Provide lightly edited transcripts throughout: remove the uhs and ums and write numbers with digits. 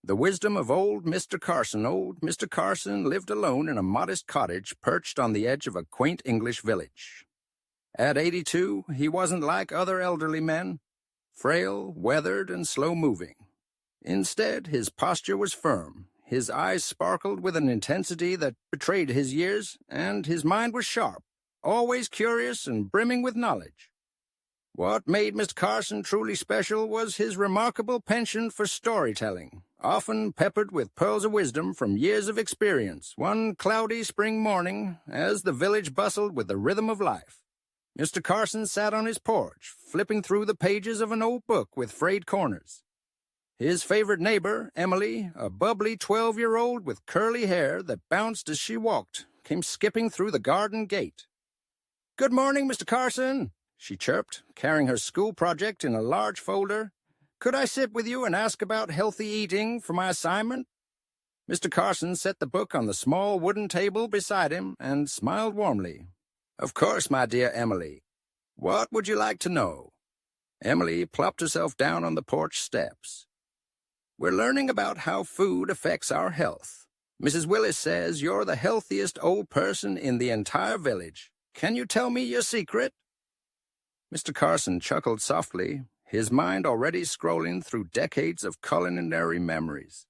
The wisdom of old Mr. Carson. Old Mr. Carson lived alone in a modest cottage perched on the edge of a quaint English village. At 82, he wasn't like other elderly men, frail, weathered, and slow-moving. Instead, his posture was firm, his eyes sparkled with an intensity that betrayed his years, and his mind was sharp, always curious and brimming with knowledge. What made Mr. Carson truly special was his remarkable penchant for storytelling, often peppered with pearls of wisdom from years of experience. One cloudy spring morning, as the village bustled with the rhythm of life, Mr. Carson sat on his porch, flipping through the pages of an old book with frayed corners. His favorite neighbor, Emily, a bubbly 12-year-old with curly hair that bounced as she walked, came skipping through the garden gate. "Good morning, Mr. Carson," she chirped, carrying her school project in a large folder. "Could I sit with you and ask about healthy eating for my assignment?" Mr. Carson set the book on the small wooden table beside him and smiled warmly. "Of course, my dear Emily. What would you like to know?" Emily plopped herself down on the porch steps. "We're learning about how food affects our health. Mrs. Willis says you're the healthiest old person in the entire village. Can you tell me your secret?" Mr. Carson chuckled softly, his mind already scrolling through decades of culinary memories.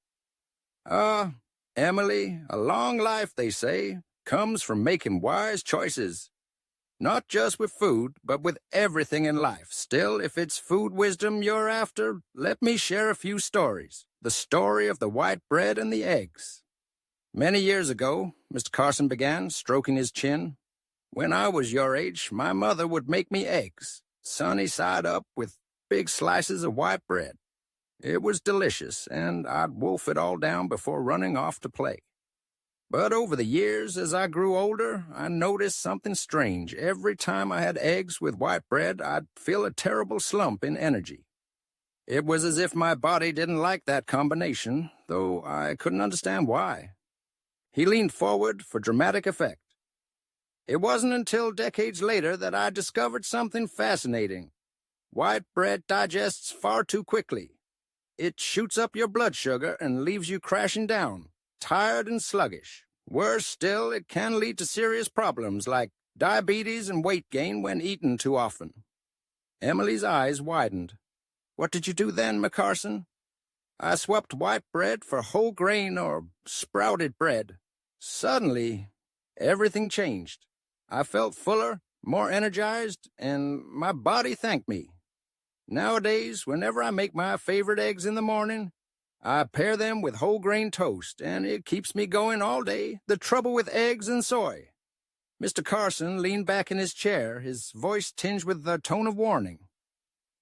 Emily, a long life, they say, comes from making wise choices. Not just with food, but with everything in life. Still, if it's food wisdom you're after, let me share a few stories. The story of the white bread and the eggs." "Many years ago," Mr. Carson began, stroking his chin, "when I was your age, my mother would make me eggs, sunny side up with big slices of white bread. It was delicious, and I'd wolf it all down before running off to play. But over the years, as I grew older, I noticed something strange. Every time I had eggs with white bread, I'd feel a terrible slump in energy. It was as if my body didn't like that combination, though I couldn't understand why." He leaned forward for dramatic effect. "It wasn't until decades later that I discovered something fascinating. White bread digests far too quickly. It shoots up your blood sugar and leaves you crashing down, tired and sluggish. Worse still, it can lead to serious problems like diabetes and weight gain when eaten too often." Emily's eyes widened. "What did you do then, McCarson?" "I swapped white bread for whole grain or sprouted bread. Suddenly, everything changed. I felt fuller, more energized, and my body thanked me. Nowadays, whenever I make my favorite eggs in the morning, I pair them with whole grain toast, and it keeps me going all day. The trouble with eggs and soy." Mr. Carson leaned back in his chair, his voice tinged with a tone of warning.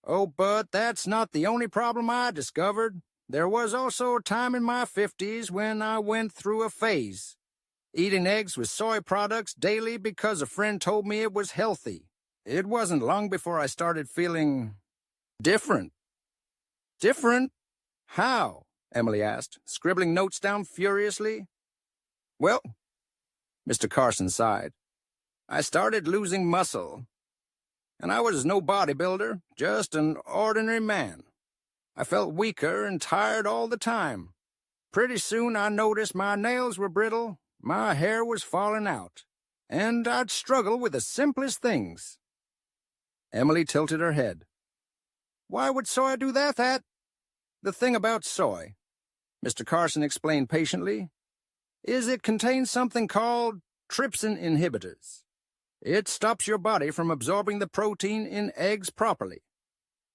"Oh, but that's not the only problem I discovered. There was also a time in my 50s when I went through a phase, eating eggs with soy products daily because a friend told me it was healthy. It wasn't long before I started feeling different." "Different? How?" Emily asked, scribbling notes down furiously. "Well," Mr. Carson sighed, "I started losing muscle. And I was no bodybuilder, just an ordinary man. I felt weaker and tired all the time. Pretty soon I noticed my nails were brittle, my hair was falling out, and I'd struggle with the simplest things." Emily tilted her head. "Why would soy do that?" "The thing about soy," Mr. Carson explained patiently, "is it contains something called trypsin inhibitors. It stops your body from absorbing the protein in eggs properly.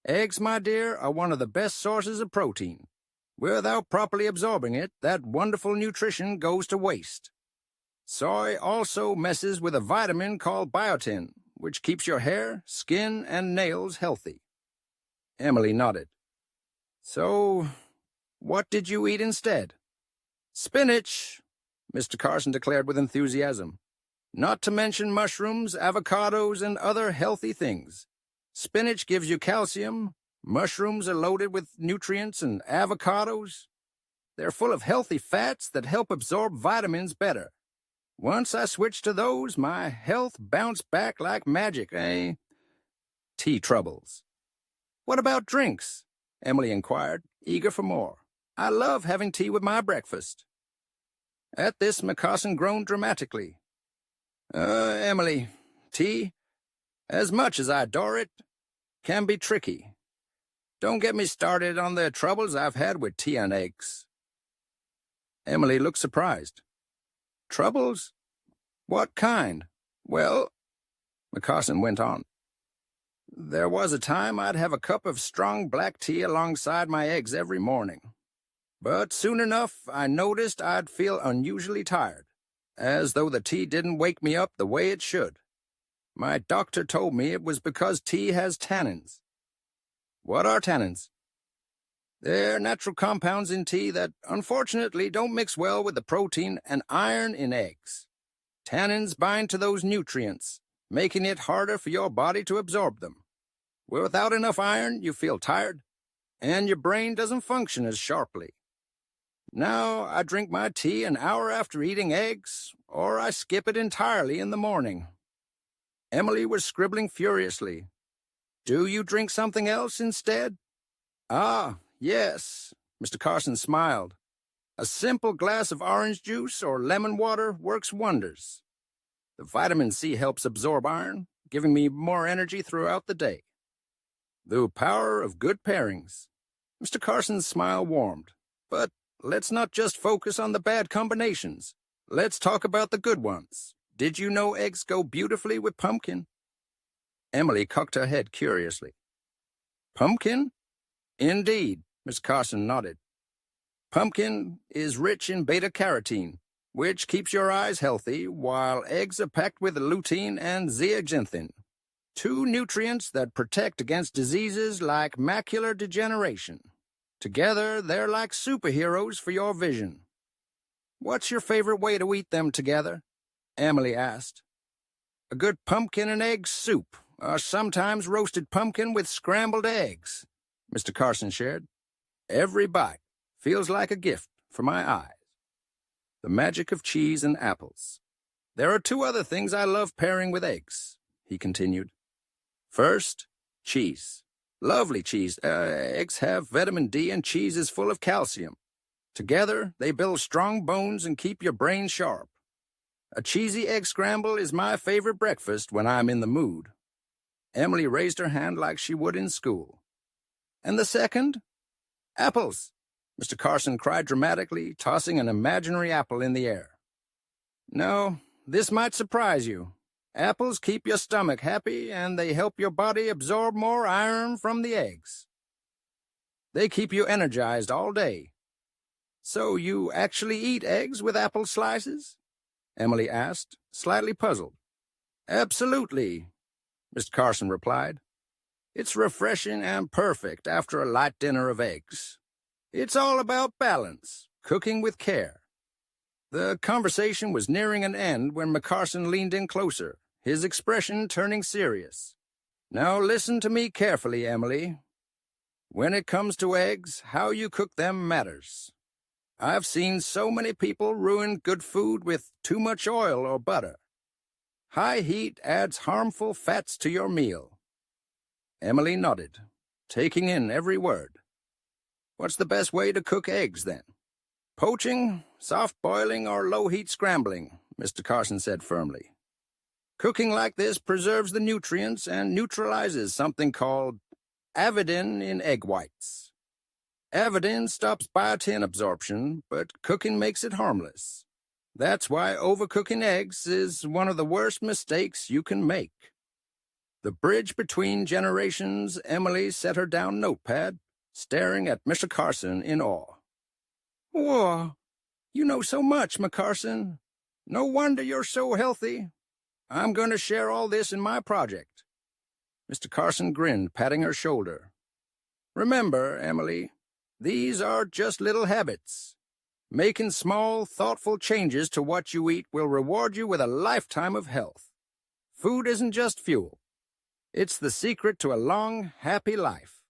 Eggs, my dear, are one of the best sources of protein. Without properly absorbing it, that wonderful nutrition goes to waste. Soy also messes with a vitamin called biotin, which keeps your hair, skin, and nails healthy." Emily nodded. "So, what did you eat instead?" "Spinach," Mr. Carson declared with enthusiasm. "Not to mention mushrooms, avocados, and other healthy things. Spinach gives you calcium, mushrooms are loaded with nutrients, and avocados, they're full of healthy fats that help absorb vitamins better. Once I switched to those, my health bounced back like magic, eh?" "Tea troubles." "What about drinks?" Emily inquired, eager for more. I love having tea with my breakfast." At this, McCarson groaned dramatically. Emily, tea, as much as I adore it, can be tricky. Don't get me started on the troubles I've had with tea and eggs." Emily looked surprised. "Troubles? What kind?" "Well," McCarson went on, "there was a time I'd have a cup of strong black tea alongside my eggs every morning. But soon enough, I noticed I'd feel unusually tired, as though the tea didn't wake me up the way it should. My doctor told me it was because tea has tannins." "What are tannins?" "They're natural compounds in tea that, unfortunately, don't mix well with the protein and iron in eggs. Tannins bind to those nutrients, making it harder for your body to absorb them. Without enough iron, you feel tired, and your brain doesn't function as sharply. Now, I drink my tea an hour after eating eggs, or I skip it entirely in the morning." Emily was scribbling furiously. "Do you drink something else instead?" "Ah, yes," Mr. Carson smiled. "A simple glass of orange juice or lemon water works wonders. The vitamin C helps absorb iron, giving me more energy throughout the day." The power of good pairings. Mr. Carson's smile warmed. "But let's not just focus on the bad combinations. Let's talk about the good ones. Did you know eggs go beautifully with pumpkin?" Emily cocked her head curiously. "Pumpkin?" "Indeed," Miss Carson nodded. "Pumpkin is rich in beta-carotene, which keeps your eyes healthy, while eggs are packed with lutein and zeaxanthin, two nutrients that protect against diseases like macular degeneration. Together, they're like superheroes for your vision." "What's your favorite way to eat them together?" Emily asked. "A good pumpkin and egg soup, or sometimes roasted pumpkin with scrambled eggs," Mr. Carson shared. "Every bite feels like a gift for my eyes." The magic of cheese and apples. "There are two other things I love pairing with eggs," he continued. "First, cheese. Lovely cheese. Eggs have vitamin D and cheese is full of calcium. Together, they build strong bones and keep your brain sharp. A cheesy egg scramble is my favorite breakfast when I'm in the mood." Emily raised her hand like she would in school. "And the second?" "Apples," Mr. Carson cried dramatically, tossing an imaginary apple in the air. "No, this might surprise you. Apples keep your stomach happy, and they help your body absorb more iron from the eggs. They keep you energized all day." "So you actually eat eggs with apple slices?" Emily asked, slightly puzzled. "Absolutely," Mr. Carson replied. "It's refreshing and perfect after a light dinner of eggs. It's all about balance, cooking with care." The conversation was nearing an end when McCarson leaned in closer, his expression turning serious. "Now listen to me carefully, Emily. When it comes to eggs, how you cook them matters. I've seen so many people ruin good food with too much oil or butter. High heat adds harmful fats to your meal." Emily nodded, taking in every word. "What's the best way to cook eggs, then?" "Poaching, soft boiling, or low-heat scrambling," Mr. Carson said firmly. "Cooking like this preserves the nutrients and neutralizes something called avidin in egg whites. Avidin stops biotin absorption, but cooking makes it harmless. That's why overcooking eggs is one of the worst mistakes you can make." The bridge between generations. Emily set her down notepad, staring at Mr. Carson in awe. "Whoa, you know so much, McCarson. No wonder you're so healthy. I'm going to share all this in my project." Mr. Carson grinned, patting her shoulder. "Remember, Emily, these are just little habits. Making small, thoughtful changes to what you eat will reward you with a lifetime of health. Food isn't just fuel. It's the secret to a long, happy life."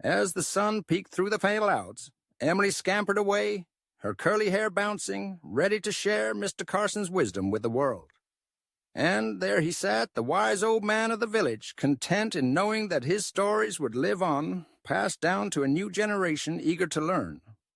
As the sun peeked through the clouds, Emily scampered away, her curly hair bouncing, ready to share Mr. Carson's wisdom with the world. And there he sat, the wise old man of the village, content in knowing that his stories would live on, passed down to a new generation eager to learn.